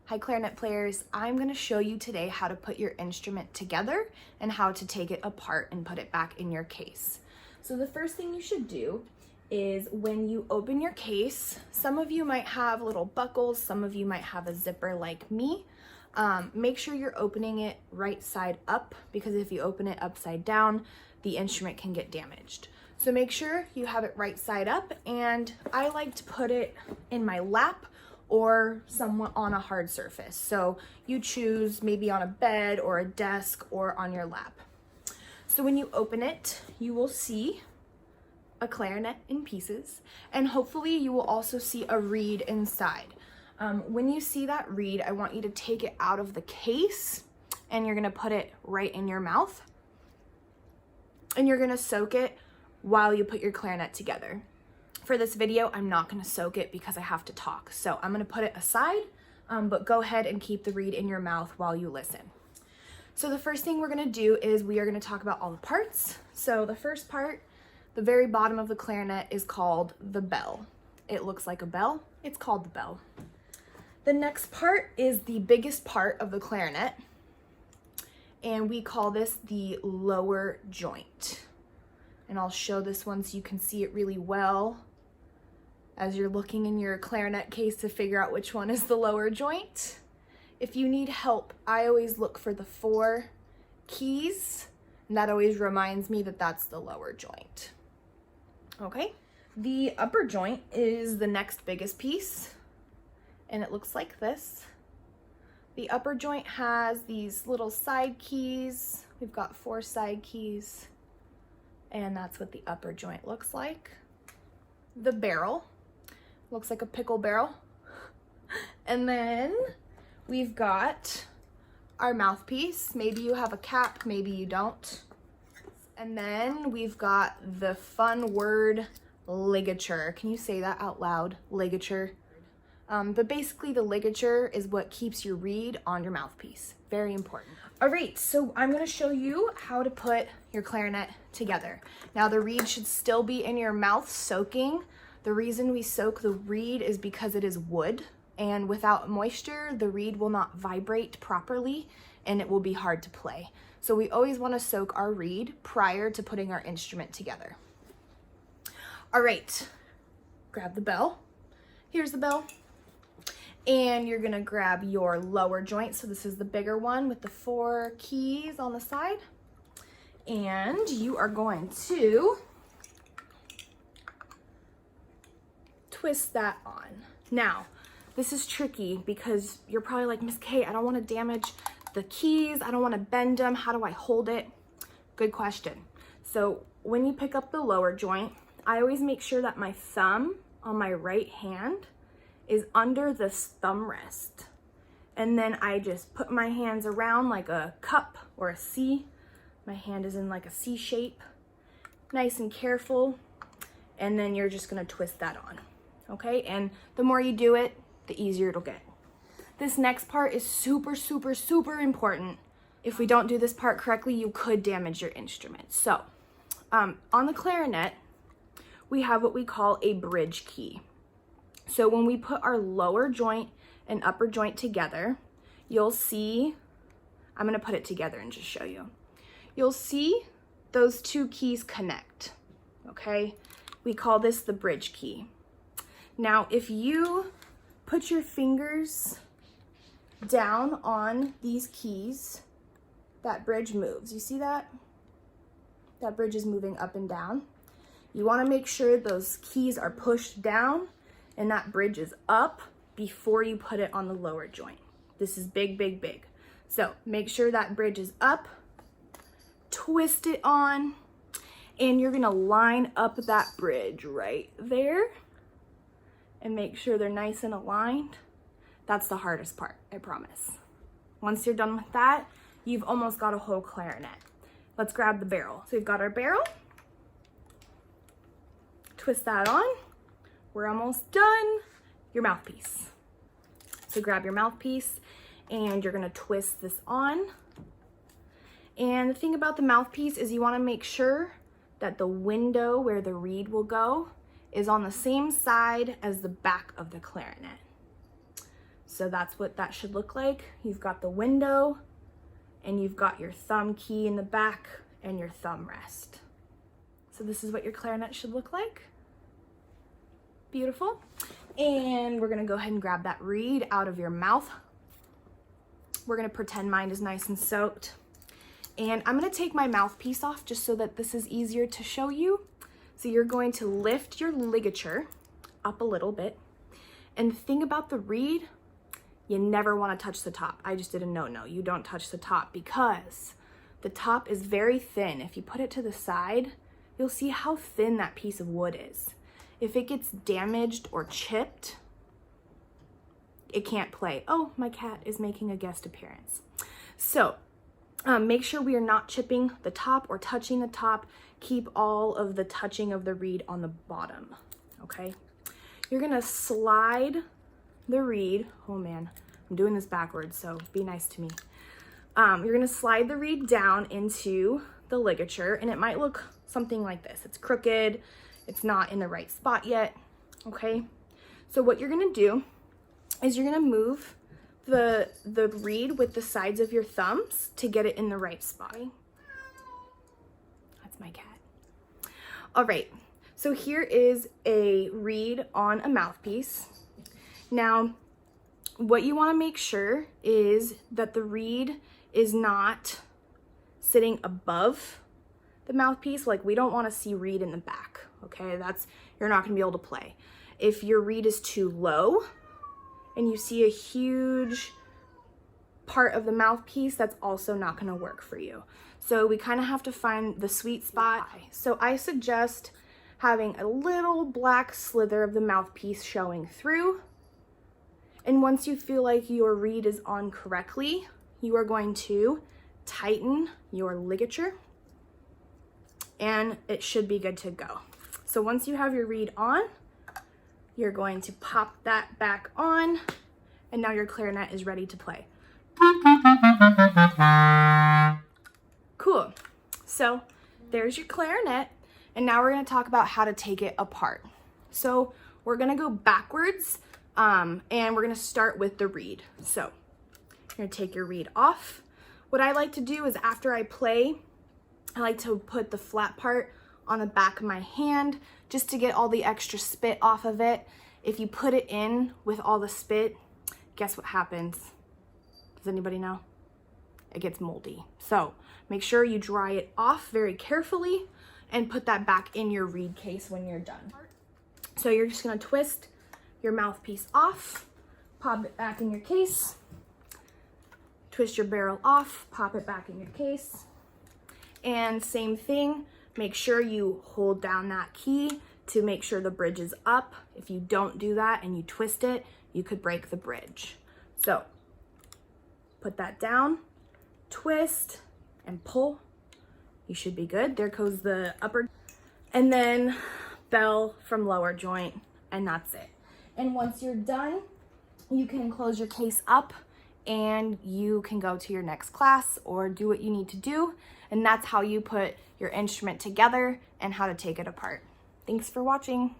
Hi clarinet players, I'm going to show you today how to put your instrument together and how to take it apart and put it back in your case. So the first thing you should do is when you open your case, some of you might have little buckles, some of you might have a zipper like me. Make sure you're opening it right side up, because if you open it upside down, the instrument can get damaged. So make sure you have it right side up, and I like to put it in my lap or somewhat on a hard surface. So you choose maybe on a bed or a desk or on your lap. So when you open it, you will see a clarinet in pieces, and hopefully you will also see a reed inside. When you see that reed, I want you to take it out of the case and you're gonna put it right in your mouth, and you're gonna soak it while you put your clarinet together. For this video, I'm not gonna soak it because I have to talk. So I'm gonna put it aside, but go ahead and keep the reed in your mouth while you listen. So the first thing we're gonna do is we are gonna talk about all the parts. So the first part, the very bottom of the clarinet, is called the bell. It looks like a bell, it's called the bell. The next part is the biggest part of the clarinet, and we call this the lower joint. And I'll show this one so you can see it really well as you're looking in your clarinet case to figure out which one is the lower joint. If you need help, I always look for the 4 keys, and that always reminds me that that's the lower joint. Okay, the upper joint is the next biggest piece, and it looks like this. The upper joint has these little side keys. We've got 4 side keys, and that's what the upper joint looks like. The barrel looks like a pickle barrel. And then we've got our mouthpiece. Maybe you have a cap, maybe you don't. And then we've got the fun word ligature. Can you say that out loud? Ligature. But basically the ligature is what keeps your reed on your mouthpiece. Very important. All right, so I'm gonna show you how to put your clarinet together. Now the reed should still be in your mouth soaking. The reason we soak the reed is because it is wood, and without moisture, the reed will not vibrate properly and it will be hard to play. So we always wanna soak our reed prior to putting our instrument together. All right, grab the bell. Here's the bell. And you're gonna grab your lower joint. So this is the bigger one with the 4 keys on the side. And you are going to twist that on. Now, this is tricky because you're probably like, Ms.K, I don't wanna damage the keys. I don't wanna bend them. How do I hold it? Good question. So when you pick up the lower joint, I always make sure that my thumb on my right hand is under this thumb rest. And then I just put my hands around like a cup or a C. My hand is in like a C shape, nice and careful. And then you're just gonna twist that on, okay? And the more you do it, the easier it'll get. This next part is super, super, super important. If we don't do this part correctly, you could damage your instrument. So on the clarinet, we have what we call a bridge key. So when we put our lower joint and upper joint together, you'll see, I'm gonna put it together and just show you. You'll see those 2 keys connect, okay? We call this the bridge key. Now, if you put your fingers down on these keys, that bridge moves. You see that? That bridge is moving up and down. You wanna make sure those keys are pushed down and that bridge is up before you put it on the lower joint. This is big, big, big. So make sure that bridge is up, twist it on, and you're gonna line up that bridge right there and make sure they're nice and aligned. That's the hardest part, I promise. Once you're done with that, you've almost got a whole clarinet. Let's grab the barrel. So we've got our barrel, twist that on. We're almost done. Your mouthpiece. So grab your mouthpiece and you're gonna twist this on. And the thing about the mouthpiece is you wanna make sure that the window where the reed will go is on the same side as the back of the clarinet. So that's what that should look like. You've got the window and you've got your thumb key in the back and your thumb rest. So this is what your clarinet should look like. Beautiful. And we're gonna go ahead and grab that reed out of your mouth. We're gonna pretend mine is nice and soaked. And I'm gonna take my mouthpiece off just so that this is easier to show you. So you're going to lift your ligature up a little bit. And the thing about the reed, you never wanna touch the top. I just did a no-no, you don't touch the top because the top is very thin. If you put it to the side, you'll see how thin that piece of wood is. If it gets damaged or chipped, it can't play. Oh, my cat is making a guest appearance. So make sure we are not chipping the top or touching the top. Keep all of the touching of the reed on the bottom, okay? You're gonna slide the reed. Oh man, I'm doing this backwards, so be nice to me. You're gonna slide the reed down into the ligature, and it might look something like this. It's crooked, it's not in the right spot yet, okay? So what you're gonna do is you're gonna move the reed with the sides of your thumbs to get it in the right spot. That's my cat. All right, so here is a reed on a mouthpiece. Now, what you wanna make sure is that the reed is not sitting above the mouthpiece. Like, we don't wanna see reed in the back, okay? You're not gonna be able to play. If your reed is too low, and you see a huge part of the mouthpiece, that's also not gonna work for you. So we kind of have to find the sweet spot. So I suggest having a little black slither of the mouthpiece showing through. And once you feel like your reed is on correctly, you are going to tighten your ligature and it should be good to go. So once you have your reed on, you're going to pop that back on, and now your clarinet is ready to play. Cool. So there's your clarinet, and now we're gonna talk about how to take it apart. So we're gonna go backwards, and we're gonna start with the reed. So you're gonna take your reed off. What I like to do is after I play, I like to put the flat part on the back of my hand just to get all the extra spit off of it. If you put it in with all the spit, guess what happens? Does anybody know? It gets moldy. So make sure you dry it off very carefully and put that back in your reed case when you're done. So you're just gonna twist your mouthpiece off, pop it back in your case, twist your barrel off, pop it back in your case, and same thing, make sure you hold down that key to make sure the bridge is up. If you don't do that and you twist it, you could break the bridge. So put that down, twist, and pull. You should be good. There goes the upper, and then bell from lower joint, and that's it. And once you're done, you can close your case up and you can go to your next class or do what you need to do. And that's how you put your instrument together and how to take it apart. Thanks for watching.